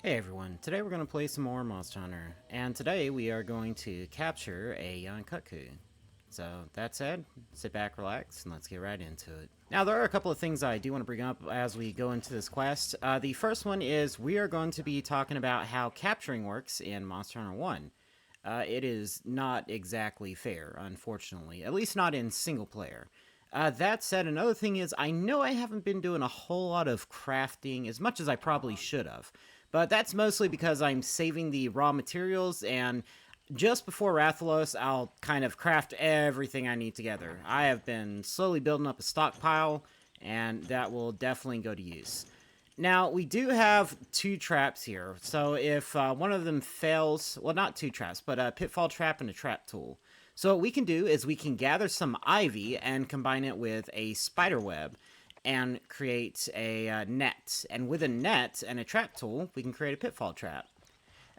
Hey everyone, today we're going to play some more Monster Hunter, and today we are going to capture a Yian Kut-Ku. So, that said, sit back, relax, and let's get right into it. Now, there are a couple of things I do want to bring up as we go into this quest. The first one is we are going to be talking about how capturing works in Monster Hunter 1. It is not exactly fair, unfortunately, at least not in single player. That said, another thing is I know I haven't been doing a whole lot of crafting as much as I probably should have. But that's mostly because I'm saving the raw materials, and just before Rathalos, I'll kind of craft everything I need together. I have been slowly building up a stockpile, and that will definitely go to use. Now, we do have two traps here, so if one of them fails, well, not two traps, but a pitfall trap and a trap tool. So what we can do is we can gather some ivy and combine it with a spider web and create a net. And with a net and a trap tool, we can create a pitfall trap.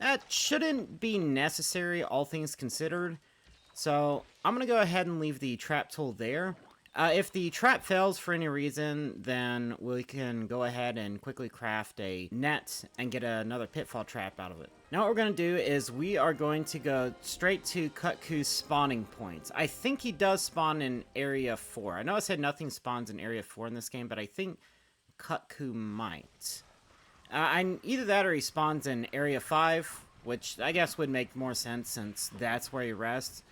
That shouldn't be necessary, all things considered. So I'm going to go ahead and leave the trap tool there. If the trap fails for any reason, then we can go ahead and quickly craft a net and get another pitfall trap out of it. Now what we're going to do is we are going to go straight to Kut-Ku's spawning points. I think he does spawn in Area 4. I know I said nothing spawns in Area 4 in this game, but I think Kut-Ku might. Either that or he spawns in Area 5, which I guess would make more sense since that's where he rests.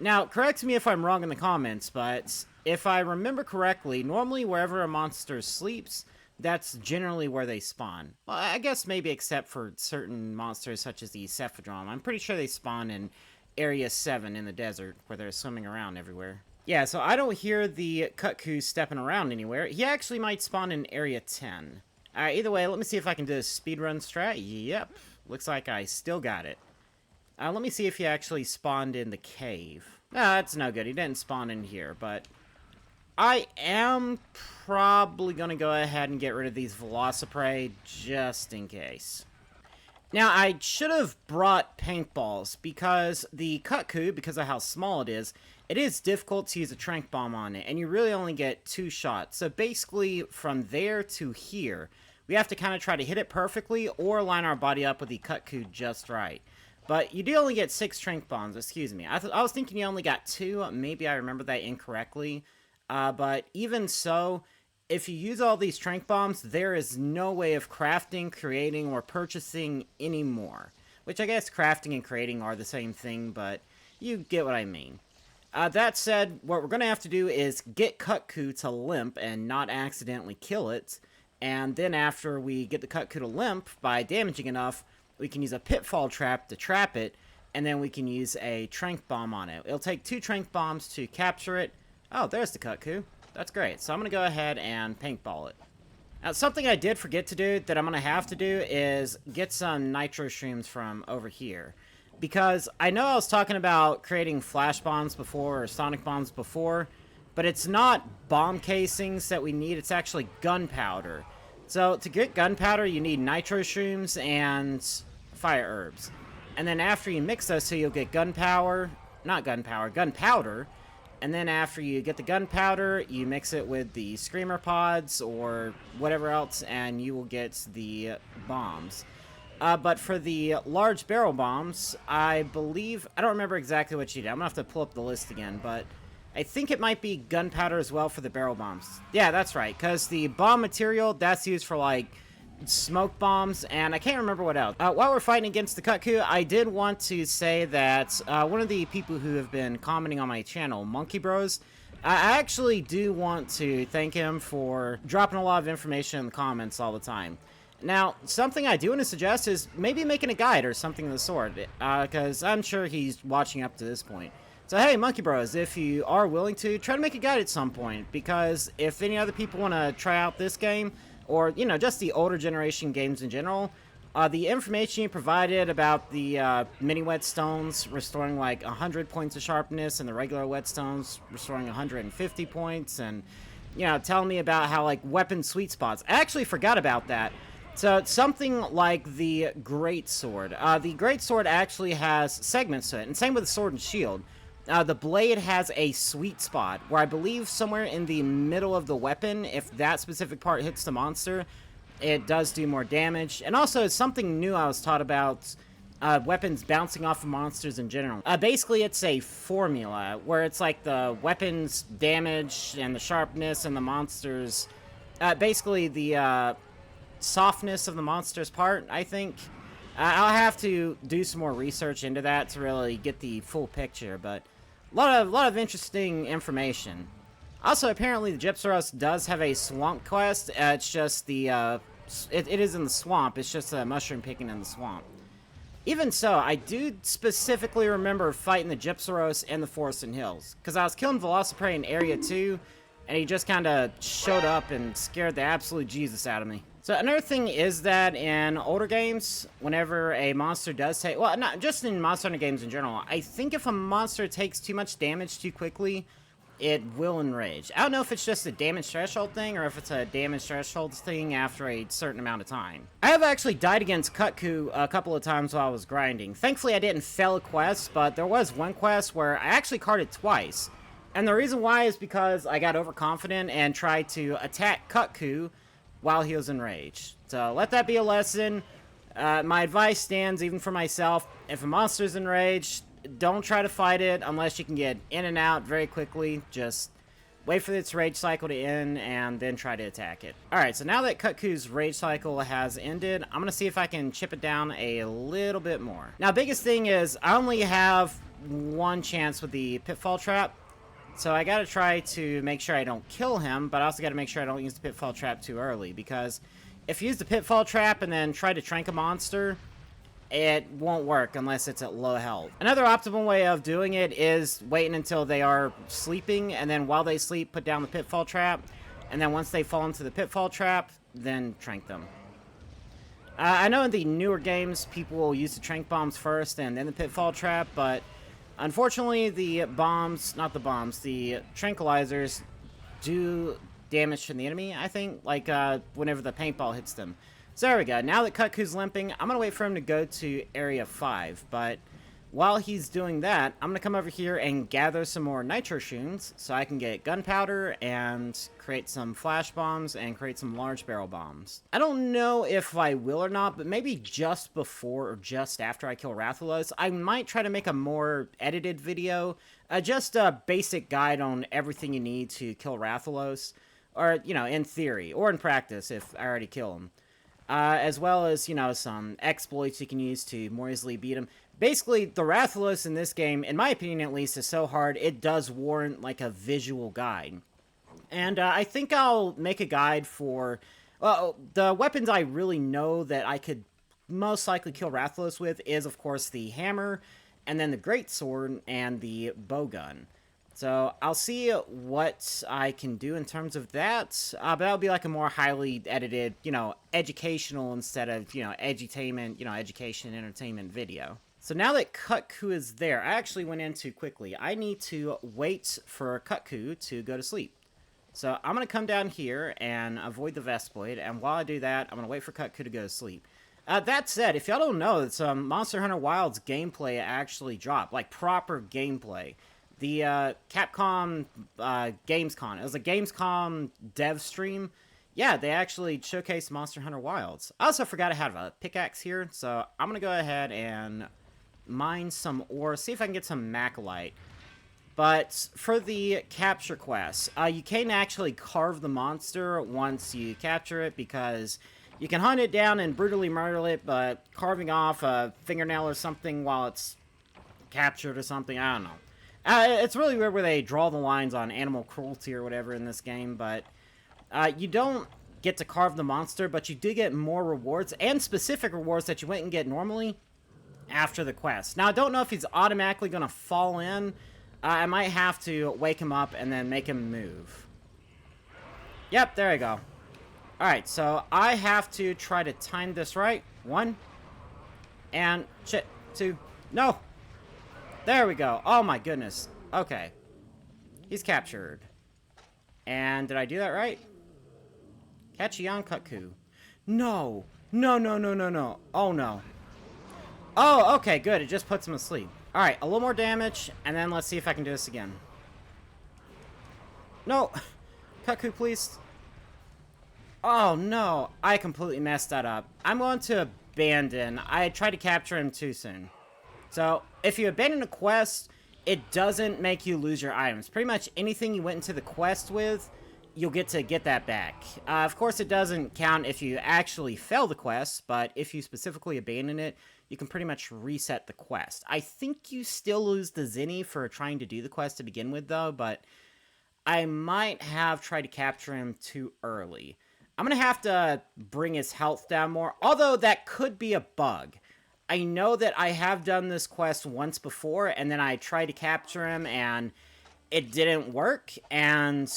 Now, correct me if I'm wrong in the comments, but if I remember correctly, normally wherever a monster sleeps, that's generally where they spawn. Well, I guess maybe except for certain monsters such as the Cephadron. I'm pretty sure they spawn in Area 7 in the desert, where they're swimming around everywhere. Yeah, so I don't hear the Kut-Ku stepping around anywhere. He actually might spawn in Area 10. Either way, let me see if I can do a speedrun strat. Yep, looks like I still got it. Let me see if he actually spawned in the cave. No, that's no good. He didn't spawn in here, but I am probably going to go ahead and get rid of these Velociprey just in case. Now, I should have brought paintballs because the Kut-Ku, because of how small it is difficult to use a trank bomb on it, and you really only get 2 shots. So basically, from there to here, we have to kind of try to hit it perfectly or line our body up with the Kut-Ku just right. But you do only get 6 trank bombs, excuse me. I was thinking you only got 2, maybe I remember that incorrectly. But even so, if you use all these trank bombs, there is no way of crafting, creating, or purchasing any more. Which I guess crafting and creating are the same thing, but you get what I mean. That said, what we're going to have to do is get Kut-Ku to limp and not accidentally kill it. And then after we get the Kut-Ku to limp, by damaging enough, we can use a pitfall trap to trap it, and then we can use a trank bomb on it. It'll take 2 trank bombs to capture it. Oh, there's the Kut-Ku. That's great. So I'm going to go ahead and paintball it. Now, something I did forget to do that I'm going to have to do is get some nitro shrooms from over here. Because I know I was talking about creating flash bombs before or sonic bombs before, but it's not bomb casings that we need, it's actually gunpowder. So to get gunpowder, you need nitro shrooms and fire herbs. And then after you mix those two, you'll get gunpowder. And then after you get the gunpowder, you mix it with the screamer pods or whatever else, and you will get the bombs. But for the large barrel bombs, I believe, I don't remember exactly what you did. I'm gonna have to pull up the list again, but I think it might be gunpowder as well for the barrel bombs. Yeah, that's right, because the bomb material, that's used for, like, smoke bombs, and I can't remember what else. While we're fighting against the Kut-Ku, I did want to say that one of the people who have been commenting on my channel, Monkey Bros, I actually do want to thank him for dropping a lot of information in the comments all the time. Now, something I do want to suggest is maybe making a guide or something of the sort, because I'm sure he's watching up to this point. So hey, Monkey Bros, if you are willing to, try to make a guide at some point, because if any other people want to try out this game, or, you know, just the older generation games in general, the information you provided about the mini whetstones restoring like 100 points of sharpness and the regular whetstones restoring 150 points, and, you know, telling me about how, like, weapon sweet spots. I actually forgot about that. So it's something like the Greatsword. The Greatsword actually has segments to it, and same with the Sword and Shield. The blade has a sweet spot, where I believe somewhere in the middle of the weapon, if that specific part hits the monster, it does do more damage. And also, it's something new I was taught about weapons bouncing off of monsters in general. Basically, it's a formula where it's like the weapons damage and the sharpness and the monsters... basically, the softness of the monster's part, I think. I'll have to do some more research into that to really get the full picture, but a lot of interesting information. Also, apparently, the Gypsaros does have a swamp quest. It's just the it is in the swamp. It's just mushroom picking in the swamp. Even so, I do specifically remember fighting the Gypsaros in the Forest and Hills, because I was killing Velociprey in Area 2, and he just kind of showed up and scared the absolute Jesus out of me. So another thing is that in older games, whenever a monster does take... Well, not just in Monster Hunter games in general. I think if a monster takes too much damage too quickly, it will enrage. I don't know if it's just a damage threshold thing, or if it's a damage threshold thing after a certain amount of time. I have actually died against Kut-Ku a couple of times while I was grinding. Thankfully, I didn't fail a quest, but there was one quest where I actually carded twice. And the reason why is because I got overconfident and tried to attack Kut-Ku while he was enraged. So let that be a lesson. My advice stands even for myself. If a monster's enraged, don't try to fight it unless you can get in and out very quickly. Just wait for its rage cycle to end and then try to attack it. Alright, so now that Kut-Ku's rage cycle has ended, I'm going to see if I can chip it down a little bit more. Now, biggest thing is I only have one chance with the Pitfall Trap. So I gotta try to make sure I don't kill him, but I also gotta make sure I don't use the Pitfall Trap too early, because if you use the Pitfall Trap and then try to trank a monster, it won't work unless it's at low health. Another optimal way of doing it is waiting until they are sleeping, and then while they sleep, put down the Pitfall Trap, and then once they fall into the Pitfall Trap, then trank them. I know in the newer games, people will use the trank bombs first and then the Pitfall Trap, but unfortunately, the tranquilizers do damage to the enemy, I think, like whenever the paintball hits them. So there we go. Now that Kut-Ku's limping, I'm going to wait for him to go to Area 5, but while he's doing that, I'm going to come over here and gather some more nitro shrooms so I can get gunpowder and create some flash bombs and create some large barrel bombs. I don't know if I will or not, but maybe just before or just after I kill Rathalos, I might try to make a more edited video, just a basic guide on everything you need to kill Rathalos, or, you know, in theory, or in practice if I already kill him. As well as, you know, some exploits you can use to more easily beat him. Basically, the Rathalos in this game, in my opinion at least, is so hard, it does warrant, like, a visual guide. And I think I'll make a guide for... Well, the weapons I really know that I could most likely kill Rathalos with is, of course, the hammer, and then the greatsword, and the bowgun. So I'll see what I can do in terms of that, but that'll be like a more highly edited, you know, educational instead of, you know, edutainment, you know, education and entertainment video. So now that Kut-Ku is there, I actually went in too quickly. I need to wait for Kut-Ku to go to sleep. So I'm going to come down here and avoid the Vespoid, and while I do that, I'm going to wait for Kut-Ku to go to sleep. That said, if y'all don't know, some Monster Hunter Wilds gameplay actually dropped, like proper gameplay. The Capcom Gamescom. It was a Gamescom dev stream. Yeah, they actually showcased Monster Hunter Wilds. I also forgot I had a pickaxe here, so I'm going to go ahead and mine some ore, see if I can get some Macalite. But for the capture quest, you can't actually carve the monster once you capture it, because you can hunt it down and brutally murder it, but carving off a fingernail or something while it's captured or something, I don't know. It's really weird where they draw the lines on animal cruelty or whatever in this game, but you don't get to carve the monster, but you do get more rewards, and specific rewards that you wouldn't get normally after the quest. Now, I don't know if he's automatically going to fall in. I might have to wake him up and then make him move. Yep, there we go. Alright, so I have to try to time this right. 1. And, shit, 2. No! There we go. Oh my goodness. Okay. He's captured. And did I do that right? Catch Yian Kut-Ku. No. No, no, no, no, no. Oh no. Oh, okay, good. It just puts him asleep. Alright, a little more damage, and then let's see if I can do this again. No. Kut-Ku, please. Oh no, I completely messed that up. I'm going to abandon. I tried to capture him too soon. So, if you abandon a quest, it doesn't make you lose your items. Pretty much anything you went into the quest with, you'll get to get that back. Of course, it doesn't count if you actually fail the quest, but if you specifically abandon it, you can pretty much reset the quest. I think you still lose the Zenny for trying to do the quest to begin with, though, but I might have tried to capture him too early. I'm going to have to bring his health down more, although that could be a bug. I know that I have done this quest once before, and then I tried to capture him, and it didn't work, and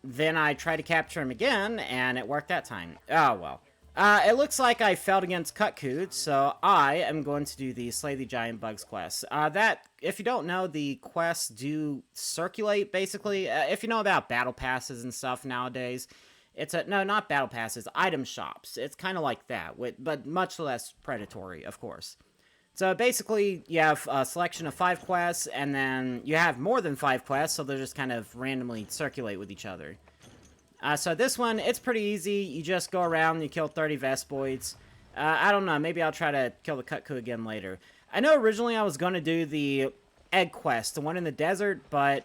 then I tried to capture him again, and it worked that time. Oh, well. It looks like I failed against Kut-Ku, so I am going to do the Slay the Giant Bugs quest. That, if you don't know, the quests do circulate, basically. If you know about battle passes and stuff nowadays, no, not battle passes, item shops. It's kind of like that, but much less predatory, of course. So basically, you have a selection of 5 quests, and then you have more than 5 quests, so they'll just kind of randomly circulate with each other. So this one, it's pretty easy. You just go around and you kill 30 Vespoids. I don't know, maybe I'll try to kill the Kut-Ku again later. I know originally I was going to do the egg quest, the one in the desert, but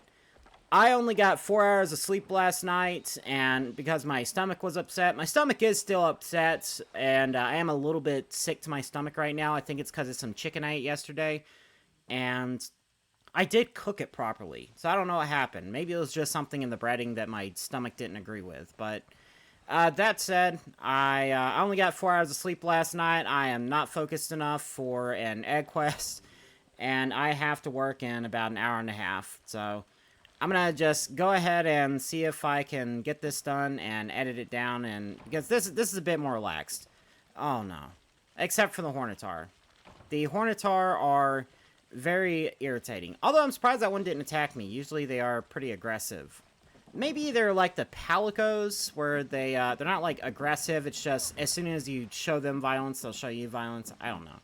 I only got 4 hours of sleep last night, and because my stomach was upset. My stomach is still upset, and I am a little bit sick to my stomach right now. I think it's because of some chicken I ate yesterday, and I did cook it properly, so I don't know what happened. Maybe it was just something in the breading that my stomach didn't agree with, but that said, I only got 4 hours of sleep last night. I am not focused enough for an egg quest, and I have to work in about an hour and a half, so I'm gonna just go ahead and see if I can get this done and edit it down, and because this is a bit more relaxed. Oh no. Except for the Hornitar. The Hornitar are very irritating. Although I'm surprised that one didn't attack me. Usually they are pretty aggressive. Maybe they're like the Palicos, where they're not like aggressive, it's just as soon as you show them violence, they'll show you violence. I don't know.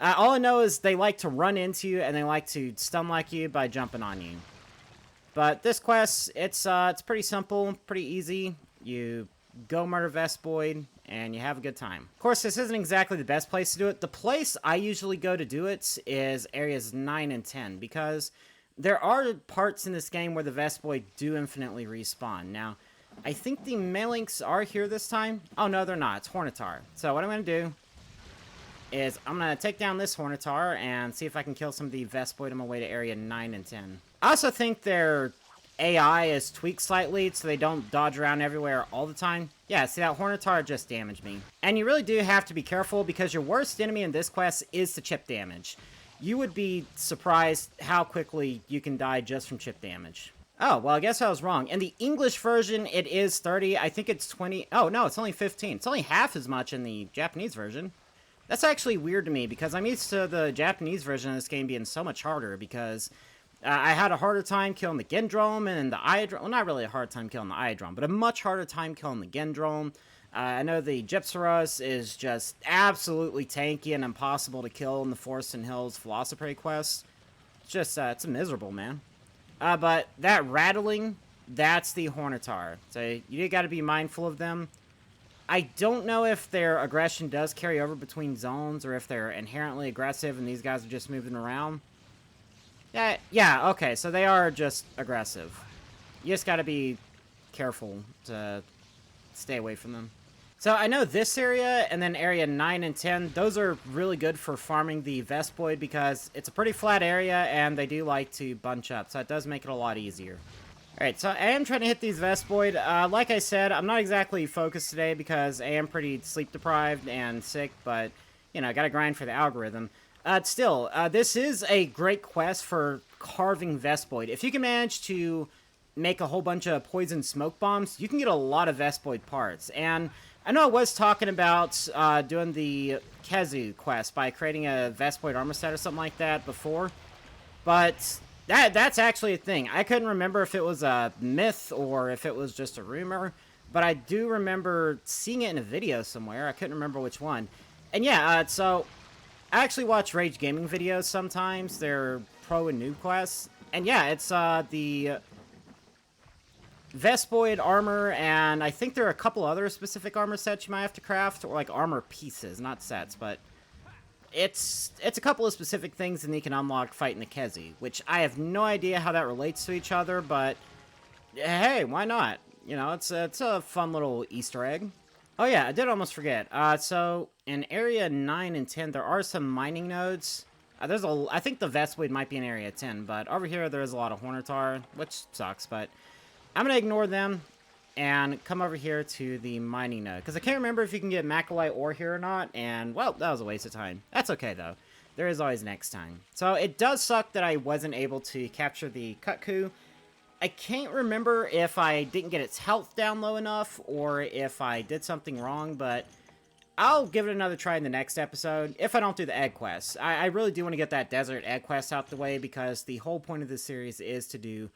All I know is they like to run into you, and they like to stun like you by jumping on you. But this quest, it's pretty simple, pretty easy. You go murder Vespoid, and you have a good time. Of course, this isn't exactly the best place to do it. The place I usually go to do it is areas 9 and 10, because there are parts in this game where the Vespoid do infinitely respawn. Now, I think the Malinks are here this time. Oh, no, they're not. It's Hornitar. So what I'm going to do is I'm going to take down this Hornitar and see if I can kill some of the Vespoid on my way to area 9 and 10. I also think their AI is tweaked slightly so they don't dodge around everywhere all the time. Yeah, see, that Hornitar just damaged me. And you really do have to be careful because your worst enemy in this quest is the chip damage. You would be surprised how quickly you can die just from chip damage. Oh, well, I guess I was wrong. In the English version, it is 30. I think it's 20. Oh, no, it's only 15. It's only half as much in the Japanese version. That's actually weird to me because I'm used to the Japanese version of this game being so much harder because I had a harder time killing the Gendrome and the Iodrome. Well, not really a hard time killing the Iodrome, but a much harder time killing the Gendrome. I know the Gypsaros is just absolutely tanky and impossible to kill in the Forest and Hills Velociprey quest. It's just, it's miserable, man. But that rattling, that's the Hornitar. So you gotta be mindful of them. I don't know if their aggression does carry over between zones or if they're inherently aggressive and these guys are just moving around. Yeah, okay, so they are just aggressive. You just gotta be careful to stay away from them. So I know this area and then area 9 and 10, those are really good for farming the Vespoid because it's a pretty flat area and they do like to bunch up, so it does make it a lot easier. Alright, so I am trying to hit these Vespoid. Like I said, I'm not exactly focused today because I am pretty sleep deprived and sick, but, you know, I gotta grind for the algorithm. Still, this is a great quest for carving Vespoid. If you can manage to make a whole bunch of poison smoke bombs, you can get a lot of Vespoid parts. And I know I was talking about doing the Kezu quest by creating a Vespoid armor set or something like that before, but that's actually a thing. I couldn't remember if it was a myth or if it was just a rumor, but I do remember seeing it in a video somewhere. I couldn't remember which one. And yeah, so I actually watch Rage Gaming videos sometimes. They're pro and noob quests. And yeah, it's the Vespoid armor, and I think there are a couple other specific armor sets you might have to craft, or like armor pieces, not sets, but it's a couple of specific things that you can unlock fighting the Kezi, which I have no idea how that relates to each other, but hey, why not? You know, it's a fun little Easter egg. Oh yeah, I did almost forget. So in area 9 and 10, there are some mining nodes. I think the Vespoid might be in area 10, but over here there's a lot of Hornitar, which sucks, but I'm gonna ignore them and come over here to the mining node, because I can't remember if you can get Macrolite ore here or not, and, well, that was a waste of time. That's okay, though. There is always next time. So, it does suck that I wasn't able to capture the Kut-Ku. I can't remember if I didn't get its health down low enough, or if I did something wrong, but I'll give it another try in the next episode, if I don't do the egg quest. I really do want to get that desert egg quest out the way, because the whole point of this series is to do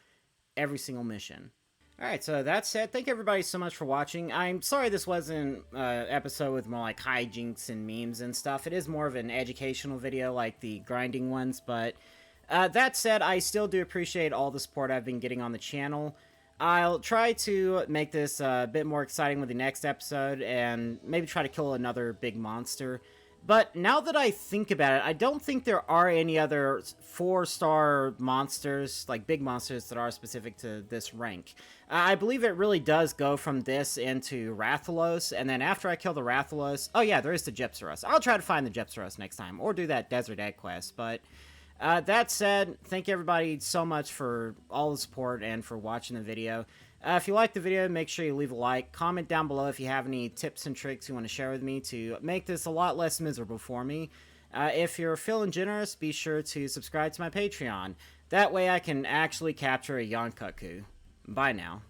every single mission. Alright, so that said, thank everybody so much for watching. I'm sorry this wasn't an episode with more like hijinks and memes and stuff. It is more of an educational video like the grinding ones, but that said, I still do appreciate all the support I've been getting on the channel. I'll try to make this a bit more exciting with the next episode and maybe try to kill another big monster. But now that I think about it, I don't think there are any other 4-star monsters, like big monsters, that are specific to this rank. I believe it really does go from this into Rathalos, and then after I kill the Rathalos... Oh yeah, there is the Gypsaros. I'll try to find the Gypsaros next time, or do that Desert Egg quest, but... that said, thank you everybody so much for all the support and for watching the video. If you liked the video, make sure you leave a like. Comment down below if you have any tips and tricks you want to share with me to make this a lot less miserable for me. If you're feeling generous, be sure to subscribe to my Patreon. That way I can actually capture a Yian Kut-Ku. Bye now.